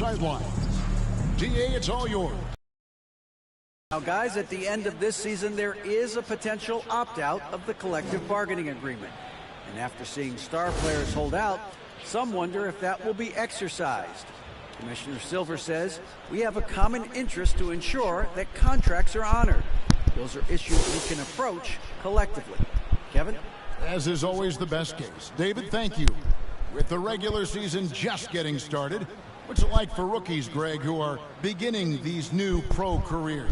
sideline. DA, it's all yours. Now, guys, at the end of this season, there is a potential opt-out of the collective bargaining agreement. And after seeing star players hold out, some wonder if that will be exercised. Commissioner Silver says, we have a common interest to ensure that contracts are honored. Those are issues we can approach collectively. Kevin? As is always the best case. David, thank you. With the regular season just getting started, what's it like for rookies, Greg, who are beginning these new pro careers?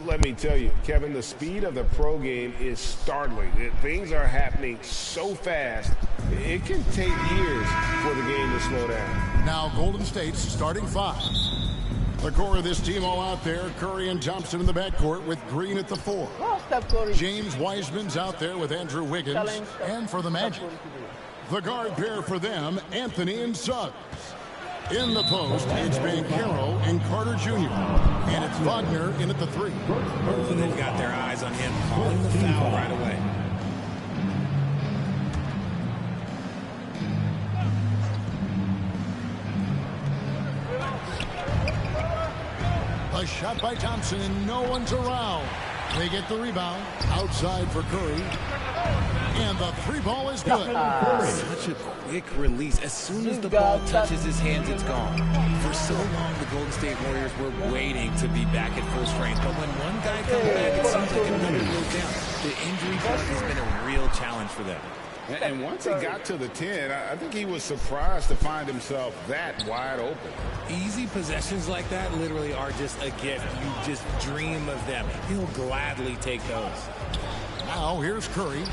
Let me tell you, Kevin, the speed of the pro game is startling. Things are happening so fast, it can take years for the game to slow down. Now Golden State's starting five. The core of this team all out there, Curry and Thompson in the backcourt with Green at the 4. James Wiseman's out there with Andrew Wiggins. And for the Magic, the guard pair for them, Anthony and Suggs. In the post, it's Banchero and Carter Jr. And it's Wagner in at the 3. Both of them got their eyes on him, calling the foul right away. A shot by Thompson, and no one's around. They get the rebound. Outside for Curry. And the 3-ball is good. Such a quick release. As soon as the ball touches his hands, it's gone. For so long, the Golden State Warriors were waiting to be back at full strength. But when one guy comes back, it seems like another goes down. The injury bug has been a real challenge for them. And once he got to the 10, I think he was surprised to find himself that wide open. Easy possessions like that literally are just a gift. You just dream of them. He'll gladly take those. Now here's Curry.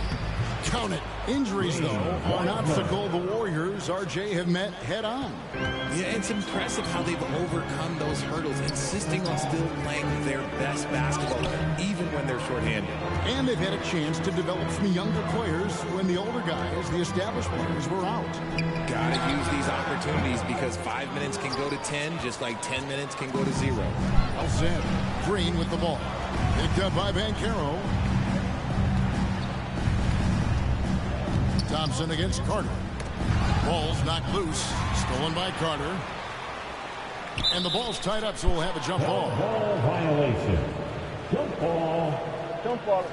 Count it. Injuries, though, are an obstacle the Warriors, RJ, have met head-on. Yeah, it's impressive how they've overcome those hurdles, insisting on still playing their best basketball, even when they're shorthanded. And they've had a chance to develop some younger players when the older guys, the established players, were out. Gotta use these opportunities because 5 minutes can go to 10, just like 10 minutes can go to 0. Well said. Green with the ball. Picked up by Banchero. Thompson against Carter. Ball's knocked loose. Stolen by Carter. And the ball's tied up, so we'll have a jump ball. Ball violation. Jump ball. Jump ball.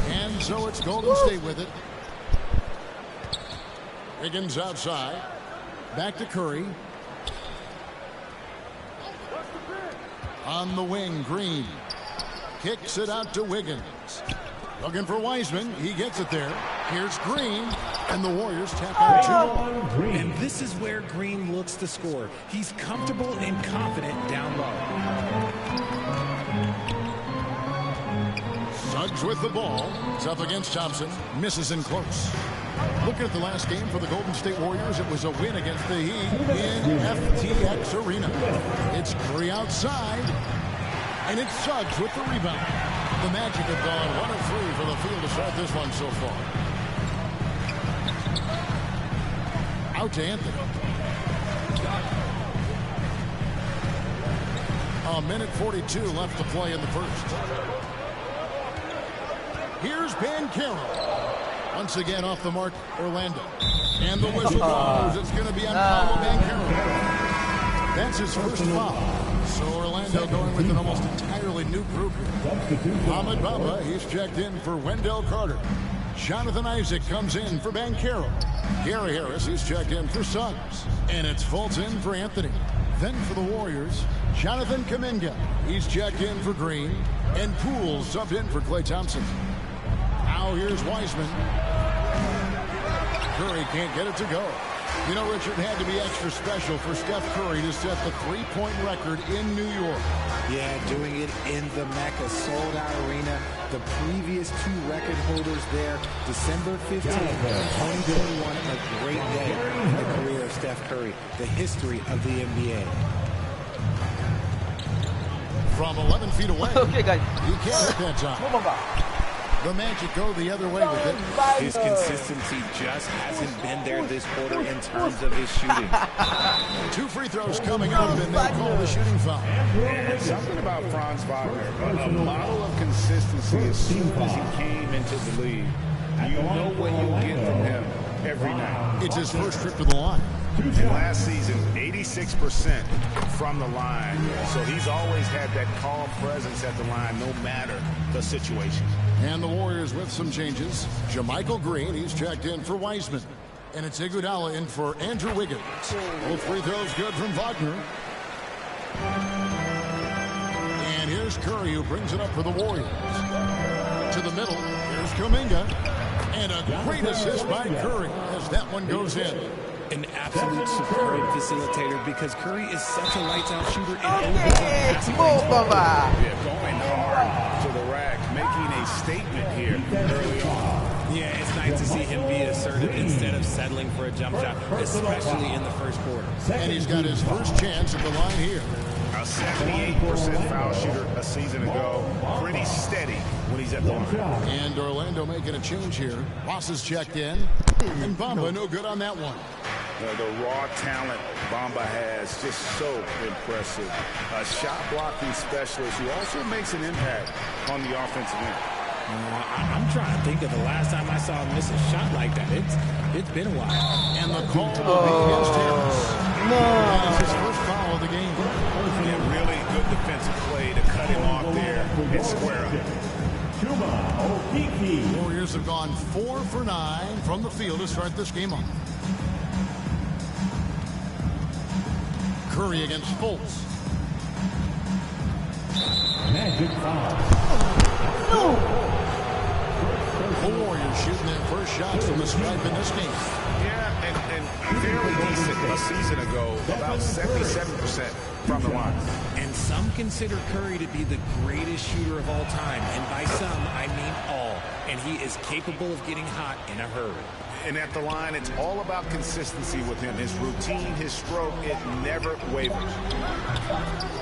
And so it's Golden State with it. Wiggins outside. Back to Curry. On the wing, Green. Kicks it out to Wiggins. Looking for Wiseman. He gets it there. Here's Green. And the Warriors tap out 2. And this is where Green looks to score. He's comfortable and confident down low. Suggs with the ball. It's up against Thompson. Misses in close. Looking at the last game for the Golden State Warriors, it was a win against the Heat in FTX Arena. It's Curry outside, and it's Suggs with the rebound. The Magic have gone 1 of 3 for the field to start this one so far. Out to Anthony. A minute 42 left to play in the first. Here's Banchero. Once again off the mark, Orlando. And the whistle blows. It's going to be on Paolo Banchero. That's his first foul. So Orlando going with an almost entirely new group here. Ahmed Bamba, he's checked in for Wendell Carter. Jonathan Isaac comes in for Banchero. Gary Harris, he's checked in for Suggs. And it's Fulton for Anthony. Then for the Warriors, Jonathan Kuminga. He's checked in for Green. And Poole subbed in for Klay Thompson. Now here's Wiseman. Curry can't get it to go. You know, Richard, it had to be extra special for Steph Curry to set the three-point record in New York. Yeah, doing it in the Mecca sold-out arena. The previous 2 record holders there, December 15th, 2021, a great day in the career of Steph Curry, the history of the NBA. From 11 feet away. Okay, guys. He can't hit that time. The Magic go the other way with it. His consistency just hasn't been there this quarter in terms of his shooting. 2 free throws coming up, and they call the shooting foul. And something about Franz Wagner, a model of consistency as soon as he came into the league. You know what you'll get from him every night. It's his first trip to the line. And last season, 86% from the line. So he's always had that calm presence at the line no matter the situation. And the Warriors with some changes. JaMychal Green, he's checked in for Wiseman. And it's Iguodala in for Andrew Wiggins. Both free throws good from Wagner. And here's Curry, who brings it up for the Warriors. To the middle, here's Kuminga. And a great assist by Curry as that one goes in. An absolute superb facilitator because Curry is such a lights-out shooter. Yeah, going hard to the rack, making a statement here early on. Yeah, it's nice to see him be assertive instead of settling for a jump shot, especially in the first quarter. And he's got his first chance at the line here. A 78% foul shooter a season ago. Pretty steady when he's at the line. And Orlando making a change here. Ross is checked in. And Bamba no good on that one. The raw talent Bamba has, just so impressive. A shot blocking specialist who also makes an impact on the offensive end. I'm trying to think of the last time I saw him miss a shot like that. It's been a while. And the call will be against Harris. That's his first foul of the game. Yeah, really good defensive play to cut him off there and square up. Warriors have gone 4 for 9 from the field to start this game off. Curry against Fultz. Magic foul. The Warriors shooting their first shots from the stripe in this game. Yeah, and fairly decent a season ago, about 77% from the line. And some consider Curry to be the greatest shooter of all time. And by some, I mean all. And he is capable of getting hot in a hurry. And at the line, it's all about consistency with him. His routine, his stroke, it never wavers.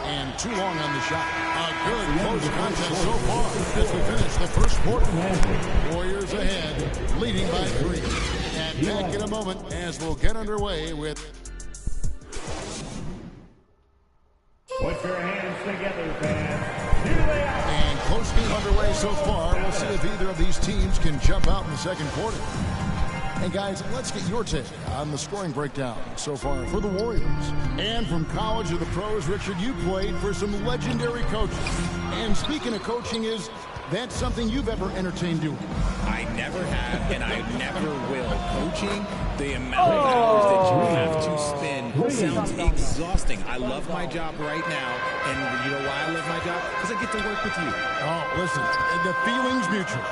And too long on the shot. A good close contest so far as we finish the first quarter. Warriors ahead, leading by 3. And back in a moment as we'll get underway with... Put your hands together, fans. Here they are. And close game underway so far. We'll see if either of these teams can jump out in the second quarter. And guys, let's get your take on the scoring breakdown so far for the Warriors. And from college to the pros, Richard, you played for some legendary coaches. And speaking of coaching, is that something you've ever entertained doing? I never have, and I never will. Coaching, the amount of hours that you have to spend sounds exhausting. I love my job right now, and you know why I love my job? Because I get to work with you. Oh, listen, the feeling's mutual.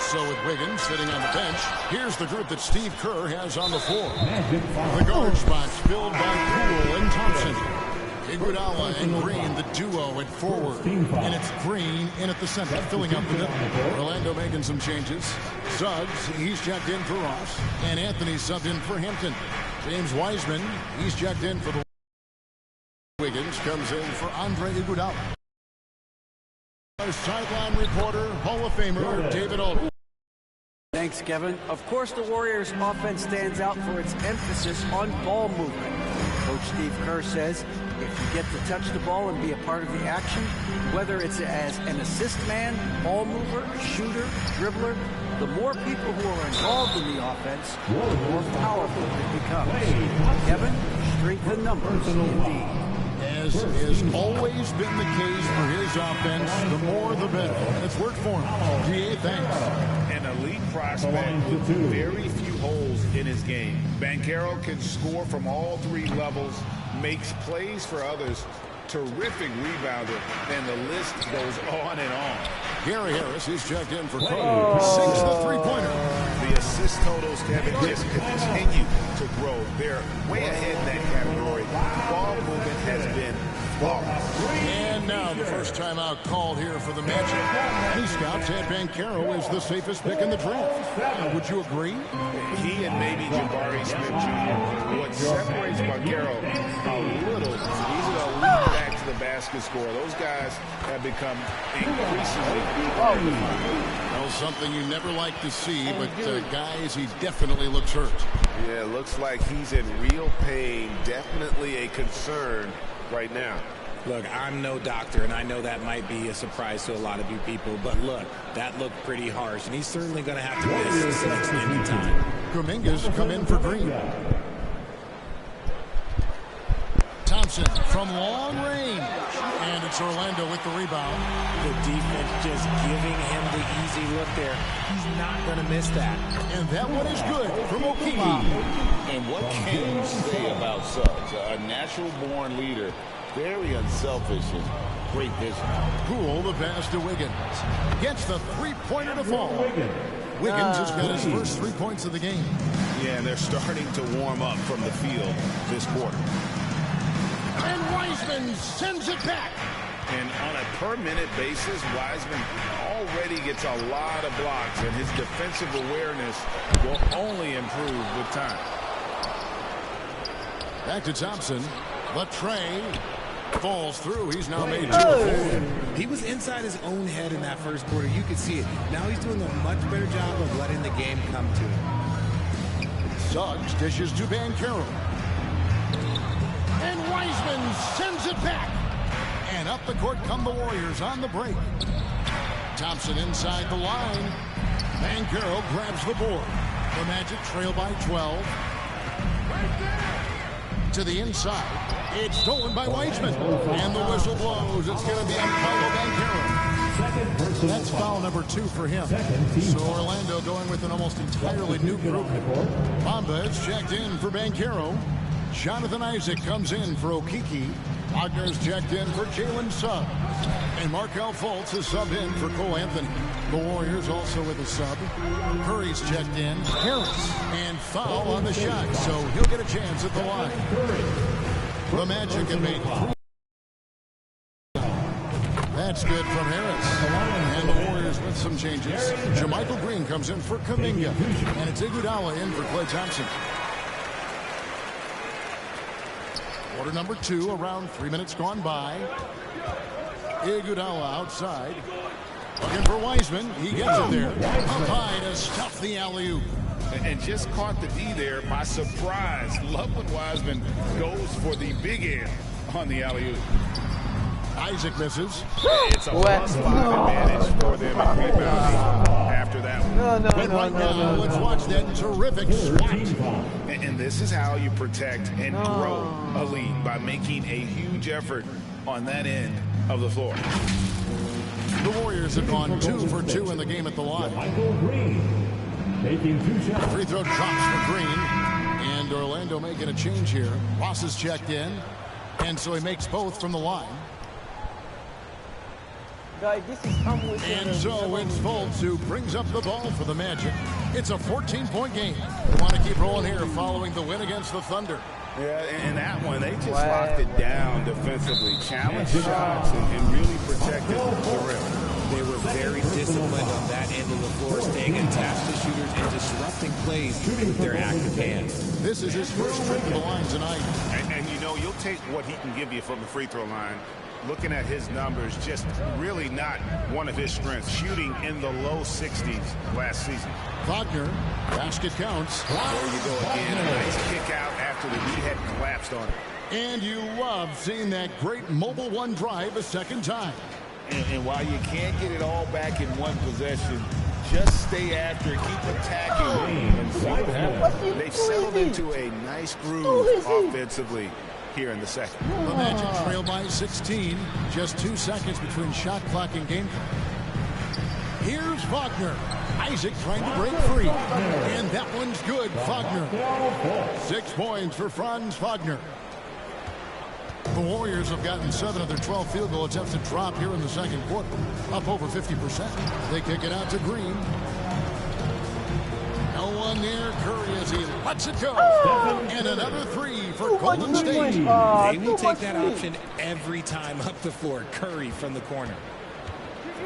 So with Wiggins sitting on the bench, here's the group that Steve Kerr has on the floor. The guard spots filled by Poole and Thompson. Iguodala and Green, the duo at forward. And it's Green in at the center, filling up the middle. Orlando making some changes. Suggs, he's checked in for Ross. And Anthony subbed in for Hampton. James Wiseman, he's checked in for the... Wiggins comes in for Andre Iguodala. Our sideline reporter, Hall of Famer David Aldridge. Thanks, Kevin. Of course, the Warriors' offense stands out for its emphasis on ball movement. Coach Steve Kerr says if you get to touch the ball and be a part of the action, whether it's as an assist man, ball mover, shooter, dribbler, the more people who are involved in the offense, the more powerful it becomes. Kevin, strength in numbers indeed. As has always been the case for his offense, the more the better. And it's worked for him. GA, thanks. An elite prospect with very few holes in his game. Banchero can score from all 3 levels, makes plays for others, terrific rebounder, and the list goes on and on. Gary Harris, he's checked in for Kobe. 6 the three-pointer. The assist totals, Kevin, just continue to grow. They're way ahead in that category. Ball movement has been flawless. And now the first timeout called here for the matchup. Many scouts had Banchero as the safest pick in the draft. Would you agree? He and maybe Jabari Smith Jr. What separates Banchero a little, he's an elite back to the basket scorer. Those guys have become increasingly something you never like to see, but guys, he definitely looks hurt. Yeah, looks like he's in real pain. Definitely a concern right now. Look, I'm no doctor, and I know that might be a surprise to a lot of you people, but look, that looked pretty harsh, and he's certainly going to have to miss this extended time. Kuminga's come in for Green. Thompson from long range, and it's Orlando with the rebound. The defense just giving him the easy look there. He's not going to miss that. And that one is good from Okiki. And what can you say about Suggs? A natural-born leader, very unselfish and great vision. Poole, the pass to Wiggins. Gets the three-pointer to fall. Wiggins has got his first 3 points of the game. Yeah, and they're starting to warm up from the field this quarter. And Wiseman sends it back. And on a per-minute basis, Wiseman already gets a lot of blocks, and his defensive awareness will only improve with time. Back to Thompson. But Trey falls through. He's now made 2 of 4. He was inside his own head in that first quarter. You could see it. Now he's doing a much better job of letting the game come to him. Suggs dishes to Banchero. And Wiseman sends it back. And up the court come the Warriors on the break. Thompson inside the line. Banchero grabs the board. The Magic trail by 12. To the inside. It's stolen by Wiseman. And the whistle blows. It's going to be on Paolo Banchero. That's foul number 2 for him. So Orlando going with an almost entirely new group. Bamba is checked in for Banchero. Jonathan Isaac comes in for Okiki. Wagner's checked in for Jalen Suggs. And Markelle Fultz is subbed in for Cole Anthony. The Warriors also with a sub. Curry's checked in. Harris. And foul on the shot, so he'll get a chance at the line. The Magic have made 3. That's good from Harris. And the Warriors with some changes. Jermichael Green comes in for Kuminga. And it's Iguodala in for Klay Thompson. Quarter number 2, around 3 minutes gone by. Iguodala outside. Looking for Wiseman. He gets it there. Up high to stuff the alley-oop. And just caught the D there by surprise. Love when Wiseman goes for the big end on the alley-oop. Isaac misses. It's a +5 advantage for them in rebounding after that one. No. Let's watch that terrific swat. And this is how you protect and grow a lead, by making a huge effort on that end of the floor. The Warriors have gone 2 for 2 in the game at the line. Free throw drops for Green. And Orlando making a change here. Ross is checked in. And so he makes both from the line. And so it's Fultz who brings up the ball for the Magic. It's a 14-point game. They want to keep rolling here following the win against the Thunder. Yeah, and that one, they just locked it down defensively. Challenged shots and really protected the rim. They were very disciplined on that end of the floor, staying attached to shooters and disrupting plays with their active hands. This is his first trip to the line tonight. And you know, you'll take what he can give you from the free throw line. Looking at his numbers, just really not one of his strengths. Shooting in the low 60s last season. Wagner, basket counts. There you go again. A nice kick out after the knee had collapsed on it. And you love seeing that great mobile one drive a second time. And while you can't get it all back in one possession, just stay after, keep attacking, and see what happens. They've settled into a nice groove offensively here in the second. The Magic trail by 16. Just 2 seconds between shot clock and game clock. Here's Wagner. Isaac trying to break free. And that one's good, Wagner. 6 points for Franz Wagner. The Warriors have gotten 7 of their 12 field goal attempts to drop here in the second quarter. Up over 50%. They kick it out to Green. No one near Curry as he lets it go. And another 3 for Golden State. They will take that option every time up the floor. Curry from the corner.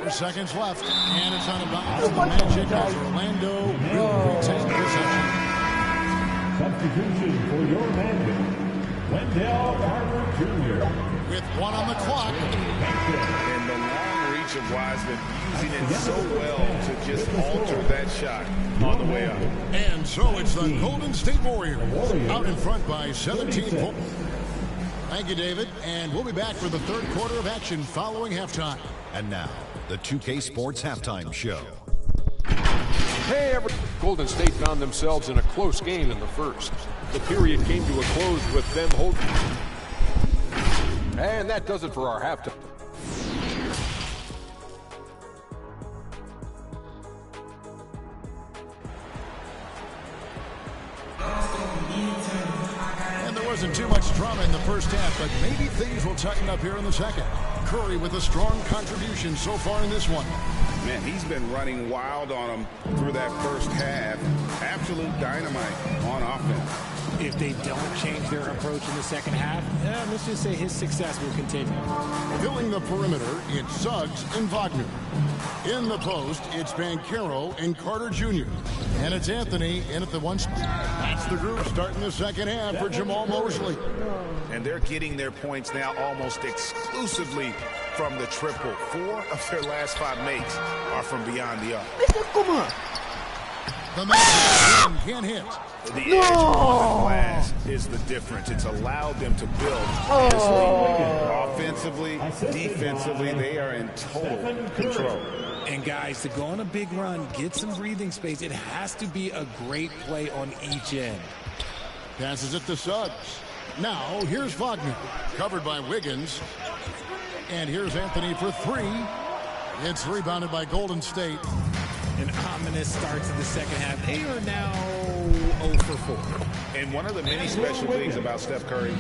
4 seconds left. And it's on a bounce. The Magic as Orlando will retain possession. Substitution for your Magic, Wendell Carter Jr. With 1 on the clock. And the long reach of Wiseman, using it so well to just alter that shot on the way up. And so it's the Golden State Warriors out in front by 17 points. Thank you, David. And we'll be back for the third quarter of action following halftime. And now, the 2K Sports Halftime Show. Hey, Golden State found themselves in a close game in the first. The period came to a close with them holding. And that does it for our halftime. And there wasn't too much drama in the first half, but maybe things will tighten up here in the second. Curry with a strong contribution so far in this one. Man, he's been running wild on him through that first half. Absolute dynamite on offense. If they don't change their approach in the second half, let's just say his success will continue. Filling the perimeter, it's Suggs and Wagner. In the post, it's Banchero and Carter Jr. And it's Anthony in at the one spot. That's the group starting the second half for Jamal Mosley. And they're getting their points now almost exclusively from the triple. 4 of their last 5 makes are from beyond the arc. The man can't hit. The edge on the glass is the difference. It's allowed them to build this lead. Offensively, defensively, they are in total control. And guys, to go on a big run, get some breathing space, it has to be a great play on each end. Passes it to Suggs. Now, here's Wagner, covered by Wiggins. And here's Anthony for 3. It's rebounded by Golden State. An ominous start to the second half. They are now 0 for 4. And one of the many special things about Steph Curry,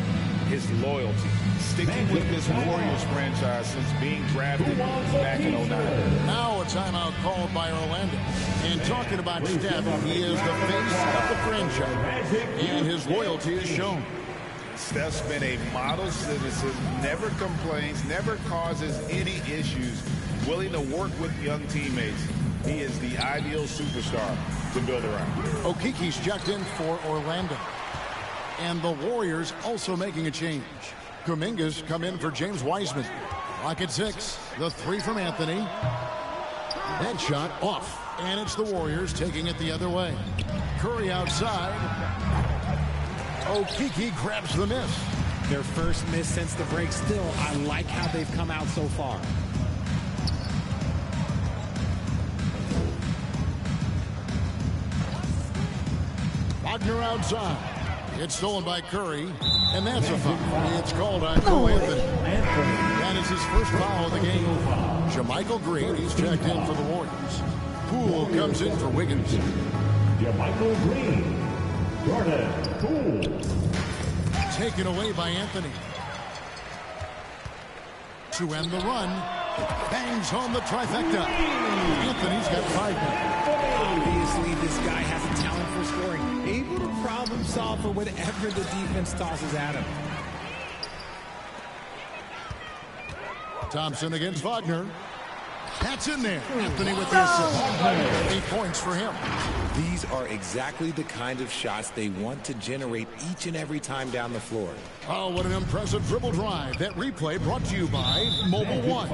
his loyalty. Sticking with this Warriors franchise since being drafted back in 09. Now a timeout called by Orlando. And talking about Steph, he is the face of the franchise. And his loyalty is shown. Steph's been a model citizen, never complains, never causes any issues, willing to work with young teammates. He is the ideal superstar to build around. Okiki's checked in for Orlando. And the Warriors also making a change. Kuminga's come in for James Wiseman. Clock at 6. The 3 from Anthony. That shot off. And it's the Warriors taking it the other way. Curry outside. Okiki grabs the miss. Their first miss since the break. Still, I like how they've come out so far. Wagner outside. It's stolen by Curry, and that's a foul. It's called on Anthony. That is his first foul of the game. JaMychal Green, he's checked in for the Warriors. Poole comes in for Wiggins. JaMychal Green. Jordan Poole. Taken away by Anthony. To end the run, bangs home the trifecta. Anthony's got 5 now. Obviously, this guy has a talent for scoring. Able to problem solve for whatever the defense tosses at him. Thompson against Wagner. That's in there. Anthony with the assist. 8 points for him. These are exactly the kind of shots they want to generate each and every time down the floor. Oh, what an impressive dribble drive. That replay brought to you by Mobile One.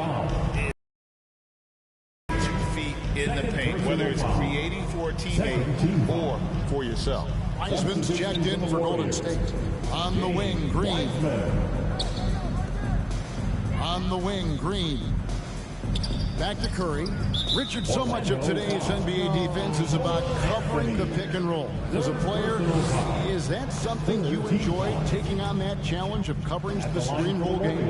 2 feet in the paint, whether it's creating for a teammate or for yourself. Wiseman's checked in for Golden State. On the wing, Green. On the wing, Green. Back to Curry. Richard, so much of today's NBA defense is about covering the pick and roll. As a player, is that something you enjoy, taking on that challenge of covering the screen roll game?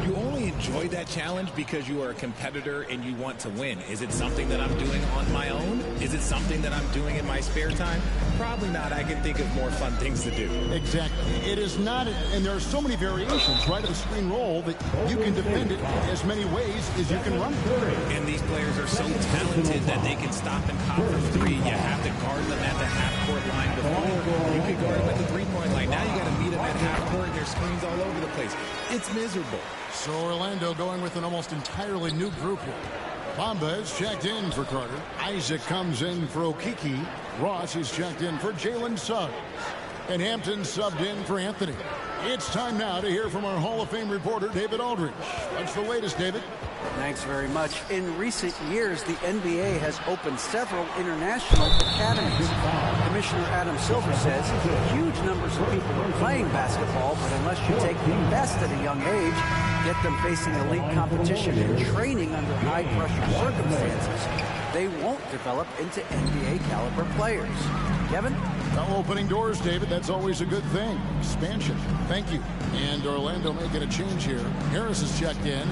You only enjoy that challenge because you are a competitor and you want to win. Is it something that I'm doing on my own? Is it something that I'm doing in my spare time? Probably not. I can think of more fun things to do. Exactly. It is not, and there are so many variations, right, of a screen roll that you can defend it as many ways as you can run it. And these players are so talented that they can stop and pop from 3. You have to guard them at the half-court line before. You could guard them at the 3-point line. Now you got to meet them at half-court, and there's screens all over the place. It's miserable. So Orlando going with an almost entirely new group here. Bamba is checked in for Carter. Isaac comes in for Okiki. Ross is checked in for Jalen Suggs. And Hampton subbed in for Anthony. It's time now to hear from our Hall of Fame reporter, David Aldridge. What's the latest, David? Thanks very much. In recent years, the NBA has opened several international academies. Commissioner Adam Silver says huge numbers of people are playing basketball, but unless you take the best at a young age, get them facing elite competition and training under high-pressure circumstances, they won't develop into NBA-caliber players. Kevin? Well, opening doors, David. That's always a good thing. Expansion. Thank you. And Orlando making a change here. Harris is checked in.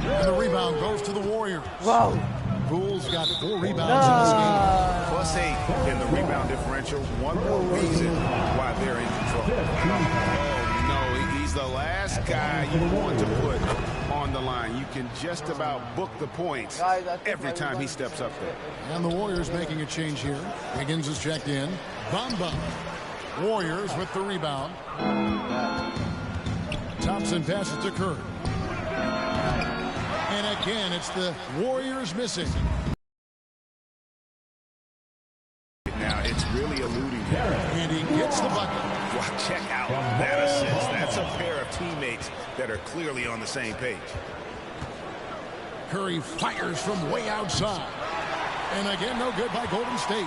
And the rebound goes to the Warriors. Wow. Poole's got 4 rebounds in this game. +8 in the rebound differential. One more reason why they're in control. Oh, no, he's the last guy you want to put on the line. You can just about book the points every time he steps up there. And the Warriors making a change here. Wiggins is checked in. Bamba. Warriors with the rebound. Thompson passes to Curry. And again, it's the Warriors missing. Now, it's really eluding him. And he gets the bucket. Well, check out that assist. That's a pair of teammates that are clearly on the same page. Curry fires from way outside. And again, no good by Golden State.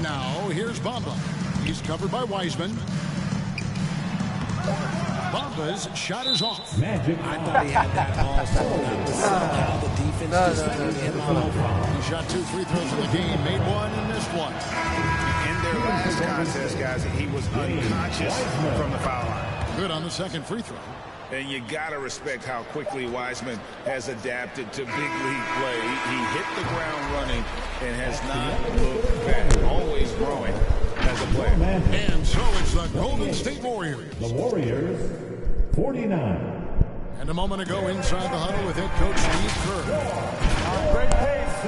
Now, here's Bamba. He's covered by Wiseman. Bamba's shot is off. Magic. I thought he had that all settled out, but somehow the defense just threw him off. He shot 2 free throws in the game, made 1 and missed 1. In their last contest, guys, he was unconscious from the foul line. Good on the second free throw. And you got to respect how quickly Wiseman has adapted to big league play. He hit the ground running and has not looked back. Always growing as a player. And so it's the Golden State Warriors. The Warriors, 49. And a moment ago inside the huddle with head coach Steve Kerr. Great pace,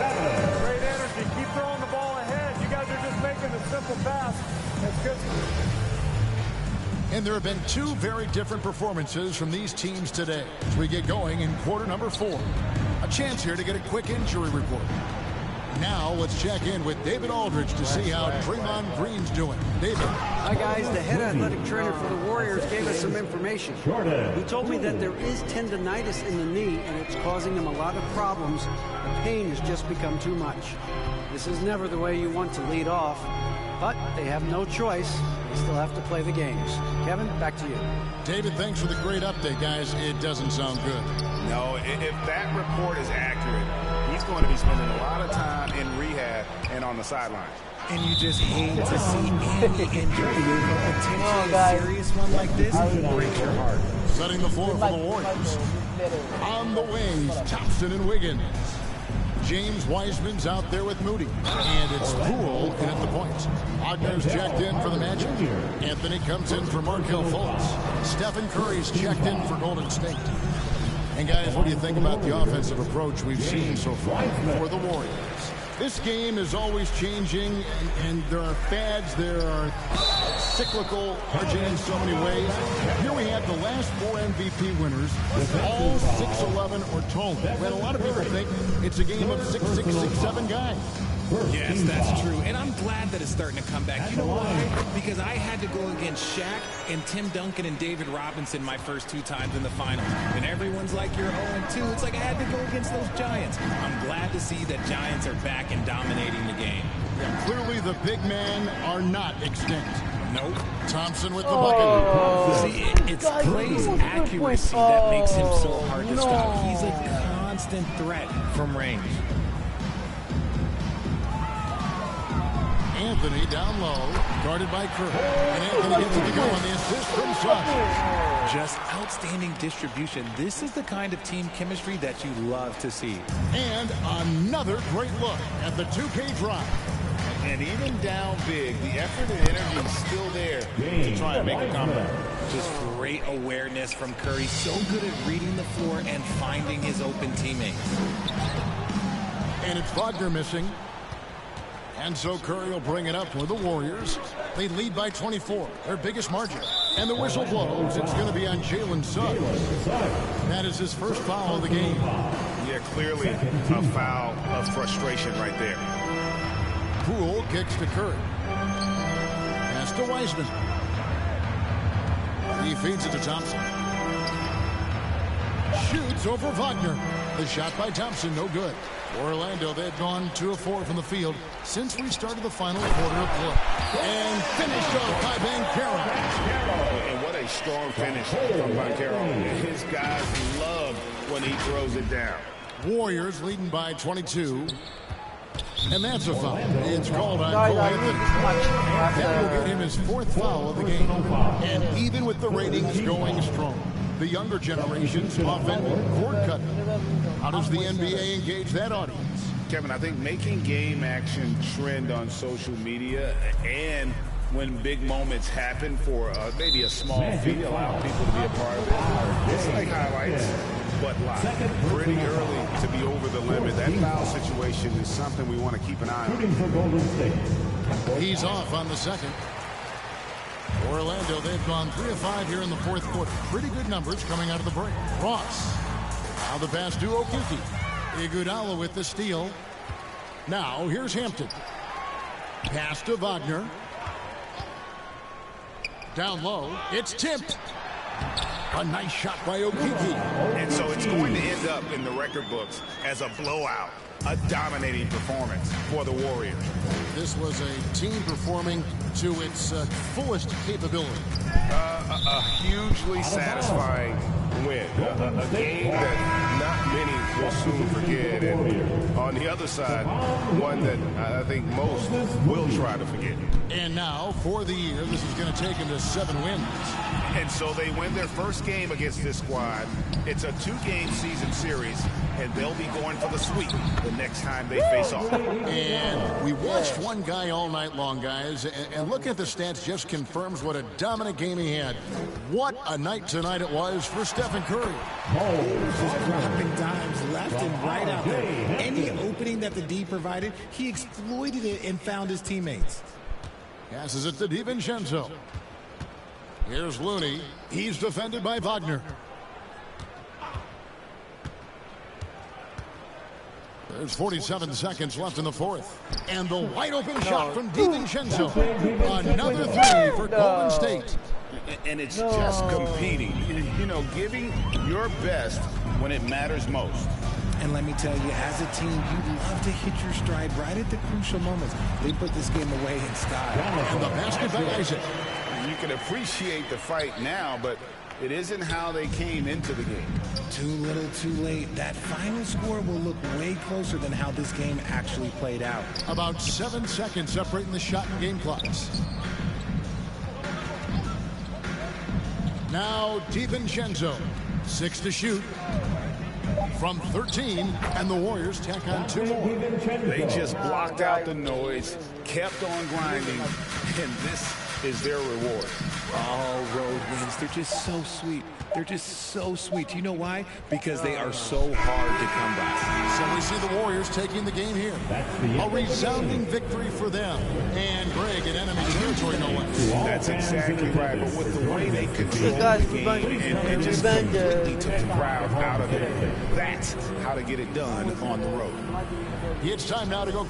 great energy. Keep throwing the ball ahead. You guys are just making the simple pass. That's good. And there have been 2 very different performances from these teams today as we get going in quarter number 4. A chance here to get a quick injury report. Now let's check in with David Aldridge to see how Draymond Green's doing. David. Hi, guys. The head athletic trainer for the Warriors gave us some information. He told me that there is tendonitis in the knee, and it's causing him a lot of problems. The pain has just become too much. This is never the way you want to lead off, but they have no choice. They still have to play the games. Kevin, back to you. David, thanks for the great update, guys. It doesn't sound good. No, if that report is accurate, he's going to be spending a lot of time in rehab and on the sidelines. And you just hate to see any injury. Potentially a serious one like this breaks your heart. Setting the floor for the Warriors. On the way, Thompson and Wiggins. James Wiseman's out there with Moody. And it's Poole in at the point. Wagner's checked in for the Magic. Anthony comes in for Markelle Fultz. Stephen Curry's checked in for Golden State. And guys, what do you think about the offensive approach we've seen so far for the Warriors? This game is always changing, and there are fads, there are cyclical, arching in so many ways. Here we have the last 4 MVP winners, all 6'11" or taller. And a lot of people think it's a game of 6'6", 6'7" guys. Yes, that's true. And I'm glad that it's starting to come back. You know why? Because I had to go against Shaq and Tim Duncan and David Robinson my first 2 times in the finals. And everyone's like, you're 0-2. It's like I had to go against those Giants. I'm glad to see that Giants are back and dominating the game. Yeah, clearly the big men are not extinct. Nope. Thompson with the bucket. See, it's Clay's accuracy that makes him so hard to stop. He's a constant threat from range. Anthony down low, guarded by Curry. And Anthony gets it to go on the assist from Son. Just outstanding distribution. This is the kind of team chemistry that you love to see. And another great look at the 2K drive. And even down big, the effort and energy is still there to try and make a comeback. Just great awareness from Curry. So good at reading the floor and finding his open teammates. And it's Wagner missing. And so Curry will bring it up for the Warriors. They lead by 24, their biggest margin. And the whistle blows. It's going to be on Jalen Suggs. That is his first foul of the game. Yeah, clearly a foul of frustration right there. Poole kicks to Curry. Pass to Wiseman. He feeds it to Thompson. Shoots over Wagner. The shot by Thompson, no good. Orlando, they've gone 2 of 4 from the field since we started the final quarter of play. And finished off by Banchero. And what a strong finish from Banchero. His guys love when he throws it down. Warriors leading by 22. And that's a foul. It's called on Cole Anthony. That will get him his 4th foul of the game. And even with the ratings going strong, the younger generation's offending cord cutting. How does the NBA engage that audience? Kevin, I think making game action trend on social media and when big moments happen for maybe a small fee, allow people to be a part of it. It's like highlights, but live. Pretty early to be over the limit. That foul situation is something we want to keep an eye on. He's off on the second. Orlando, they've gone 3 of 5 here in the 4th quarter. Pretty good numbers coming out of the break. Ross. Now the pass to Okiki. Iguodala with the steal. Now here's Hampton. Pass to Wagner. Down low. It's tipped. A nice shot by Okiki. And so it's going to end up in the record books as a blowout. A dominating performance for the Warriors. This was a team performing to its fullest capability. A hugely satisfying win. A game that not many will soon forget. And on the other side, one that I think most will try to forget. And now, for the year, this is going to take them to 7 wins. And so they win their first game against this squad. It's a 2-game season series, and they'll be going for the sweep the next time they face off. And we watched one guy all night long, guys, and looking at the stats just confirms what a dominant game he had. What a night tonight it was for Stephen Curry. Just dropping dimes left and right out there. Any opening that the D provided, he exploited it and found his teammates. Passes it to DiVincenzo. Here's Looney. He's defended by Wagner. There's 47 seconds left in the 4th. And the wide open shot from DiVincenzo. Another 3 for Golden State. And it's just competing. You know, giving your best when it matters most. And let me tell you, as a team, you love to hit your stride right at the crucial moments. They put this game away in style. And the basket by Isaac. You can appreciate the fight now, but it isn't how they came into the game. Too little, too late. That final score will look way closer than how this game actually played out. About 7 seconds separating the shot and game clocks. Now DiVincenzo. 6 to shoot. From 13, and the Warriors tack on 2 more. They just blocked out the noise, kept on grinding, and this is their reward. All road wins. They're just so sweet. They're just so sweet. You know why? Because they are so hard to come by. So we see the Warriors taking the game here. A resounding victory for them. And Greg in enemy territory, no less. That's exactly right. But with the way they control the game and just completely took the crowd out of it, that's how to get it done on the road. It's time now to go.